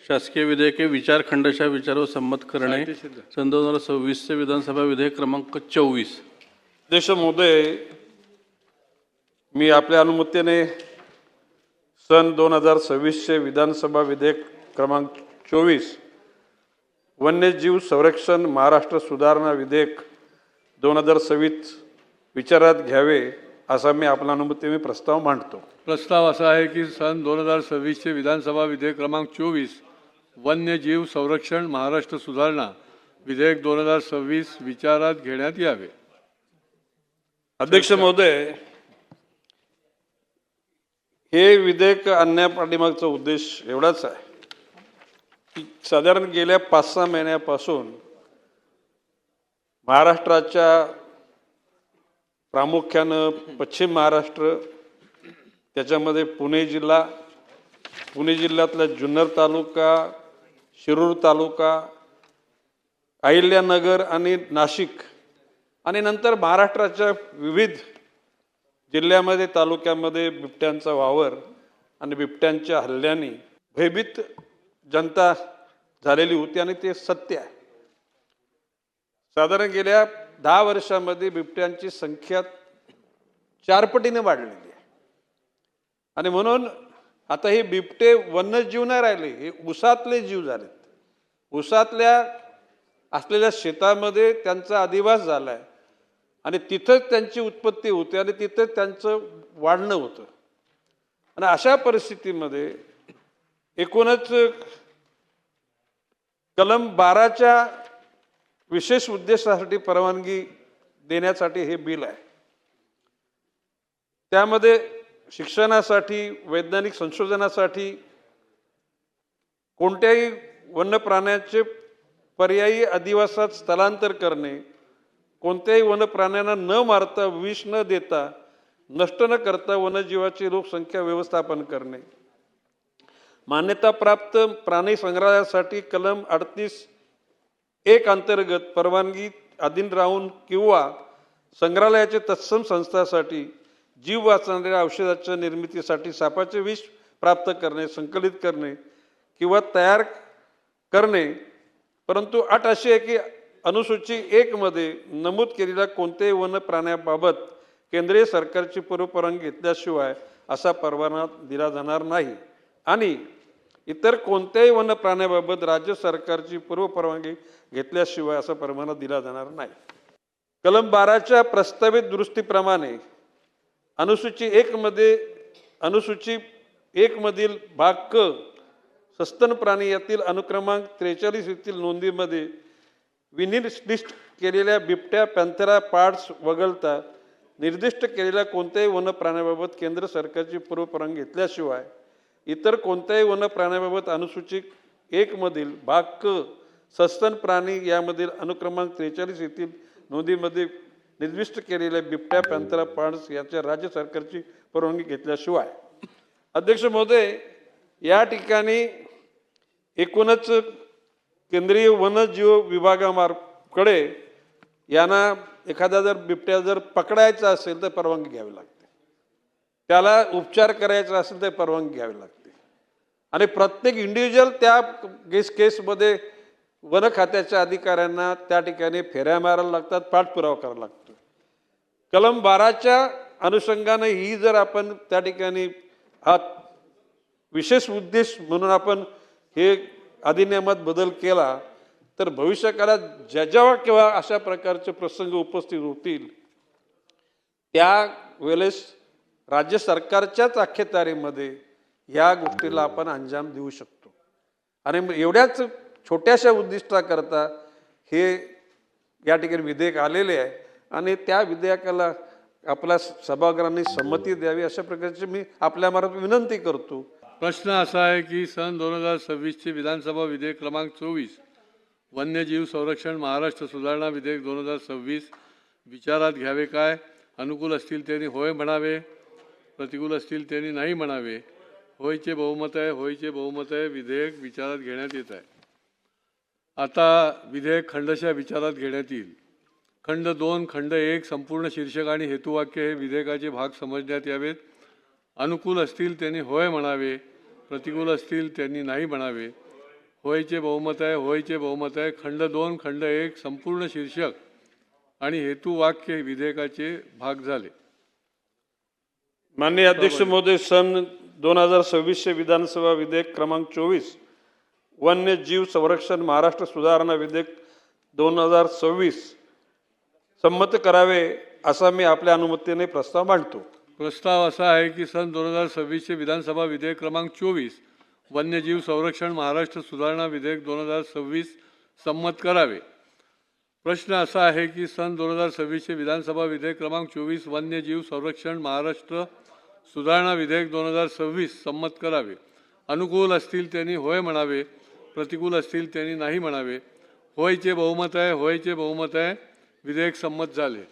शासकीय विधेयके विचार खंडशः विचारावर संमत करणे सन 2026 चे विधानसभा विधेयक क्रमांक 24। अध्यक्ष महोदय, मी आपल्या अनुमतीने सन 2026 चे विधानसभा विधेयक क्रमांक 24 वन्यजीव संरक्षण महाराष्ट्र सुधारणा विधेयक 2026 विचारात घ्यावे असा मी आपल्या अनुमतीने प्रस्ताव मांडतो। प्रस्ताव असा आहे की सन 2026 चे विधानसभा विधेयक क्रमांक 24 वन्यजीव संरक्षण महाराष्ट्र सुधारणा विधेयक 2026 विचारात घेण्यात यावे। अध्यक्ष महोदय, हे विधेयक आणण्यापाठीमागचा उद्देश एवढाच आहे की साधारण गेल्या 5-6 महिन्यापासून महाराष्ट्राच्या प्रामुख्यानं पश्चिम महाराष्ट्र, त्याच्यामध्ये पुणे जिल्ह्यातला जुन्नर तालुका, शिरूर तालुका, अहिल्यानगर आणि नाशिक आणि नंतर महाराष्ट्राच्या विविध जिल्ह्यामध्ये तालुक्यामध्ये बिबट्यांचा वावर आणि बिबट्यांच्या हल्ल्याने भयभीत जनता झालेली होती आणि ते सत्य आहे। साधारण गेल्या 10 वर्षांमध्ये बिबट्यांची संख्या 4 पटीने वाढलेली आहे आणि म्हणून आता हे बिबटे वन्यजीव नाही राहिले, हे उसातले जीव झालेत। उसातल्या असलेल्या शेतामध्ये त्यांचा अधिवास झाला आहे आणि तिथंच त्यांची उत्पत्ती होते आणि तिथंच त्यांचं वाढणं होतं आणि अशा परिस्थितीमध्ये एकूणच कलम 12च्या विशेष उद्देशासाठी परवानगी देण्यासाठी हे बिल आहे। त्यामध्ये शिक्षणासाठी, वैज्ञानिक संशोधनासाठी कोणत्याही वन्य प्राण्याचे पर्यायी अधिवासात स्थलांतर करणे, कोणत्याही वन्य प्राण्यांना न मारता, विष न देता, नष्ट न करता वन्यजीवाची लोकसंख्या व्यवस्थापन करणे, मान्यताप्राप्त प्राणी संग्रहालयासाठी कलम 38(1) अंतर्गत परवानगी अधीन राहून किंवा संग्रहालयाचे तत्सम संस्थांसाठी जीव वाचवणाऱ्या औषधाच्या निर्मितीसाठी सापाचे विष प्राप्त करणे, संकलित करणे किंवा तयार करणे, परंतु अट अशी आहे की अनुसूची 1 मध्ये नमूद केलेल्या कोणत्याही वन्य प्राण्याबाबत केंद्रीय सरकारची पूर्वपरवानगी घेतल्याशिवाय असा परवाना दिला जाणार नाही आणि इतर कोणत्याही वन्य प्राण्याबाबत राज्य सरकारची पूर्वपरवानगी घेतल्याशिवाय असा परवाना दिला जाणार नाही। कलम 12च्या प्रस्तावित दुरुस्तीप्रमाणे अनुसूची 1 मधील भाग क सस्तन प्राणी यातील अनुक्रमांक 43 येथील नोंदीमध्ये विनिर्दिष्ट केलेल्या बिबट्या, पॅन्थेरा, पाड्स वगळता निर्दिष्ट केलेल्या कोणत्याही वन्य प्राण्याबाबत केंद्र सरकारची पूर्वपरवानगी घेतल्याशिवाय इतर कोणत्याही वन्य प्राण्याबाबत अनुसूची 1 मधील भाग क सस्तन प्राणी यामधील अनुक्रमांक 43 येथील नोंदीमध्ये निर्दिष्ट केलेल्या बिबट्या, पॅन्थेरा, पाड्स याच्या राज्य सरकारची परवानगी घेतल्याशिवाय। अध्यक्ष महोदय, या ठिकाणी एकूणच केंद्रीय वन्यजीव विभागाकडे यांना एखादा जर बिबट्या जर पकडायचा असेल तर परवानगी घ्यावी लागते, त्याला उपचार करायचा असेल तर परवानगी घ्यावी लागते आणि प्रत्येक इंडिव्हिज्युअल त्या केसमध्ये वन खात्याच्या अधिकाऱ्यांना त्या ठिकाणी फेऱ्या मारायला लागतात, पाठपुरावा करावा लागतो। कलम 12च्या अनुषंगाने ही जर आपण त्या ठिकाणी हा विशेष उद्देश म्हणून आपण हे अधिनियमात बदल केला तर भविष्यकाळात जेव्हा केव्हा अशा प्रकारचे प्रसंग उपस्थित होतील त्या वेळेस राज्य सरकारच्याच अखत्यारीमध्ये या गोष्टीला आपण अंजाम देऊ शकतो आणि एवढ्याच छोट्याशा उद्दिष्टाकरता हे या ठिकाणी विधेयक आलेले आहे आणि त्या विधेयकाला आपल्या सभागृहांनी संमती द्यावी अशा प्रकारची मी आपल्यामार्फत विनंती करतो। प्रश्न असा आहे की सन 2026 चे विधानसभा विधेयक क्रमांक 24 वन्यजीव संरक्षण महाराष्ट्र सुधारणा विधेयक 2026 विचारात घ्यावे काय? अनुकूल असतील त्यांनी होय म्हणावे, प्रतिकूल असतील त्यांनी नाही म्हणावे। होयचे बहुमत आहे, होयचे बहुमत आहे। विधेयक विचारात घेण्यात येत आहे। आता विधेयक खंडशः विचारात घेण्यात येईल। खंड 2, खंड 1 संपूर्ण शीर्षक आणि हेतुवाक्य हे विधेयकाचे भाग समजण्यात यावेत। अनुकूल असतील त्यांनी होय म्हणावे, प्रतिकूल असतील त्यांनी नाही म्हणावे। होयचे बहुमत आहे, होयचे बहुमत आहे. खंड 2, खंड 1 संपूर्ण शीर्षक आणि हेतू वाक्य विधेयकाचे भाग झाले. माननीय अध्यक्ष महोदय, सन 2026 चे विधानसभा विधेयक क्रमांक 24 वन्यजीव संरक्षण महाराष्ट्र सुधारणा विधेयक 2026 संमत करावे असा मी आपल्या अनुमतीने प्रस्ताव मांडतो. प्रस्ताव असा आहे की सन 2026 चे विधानसभा विधेयक क्रमांक 24 वन्यजीव संरक्षण महाराष्ट्र सुधारणा विधेयक 2026 संमत करावे. प्रश्न असा आहे की सन 2026 चे विधानसभा विधेयक क्रमांक 24 वन्यजीव संरक्षण महाराष्ट्र सुधारणा विधेयक 2026 संमत करावे. अनुकूल असतील त्यांनी होय म्हणावे, प्रतिकूल असतील त्यांनी नाही म्हणावे. होयचे बहुमत आहे, होयचे बहुमत आहे. विधेयक संमत झाले.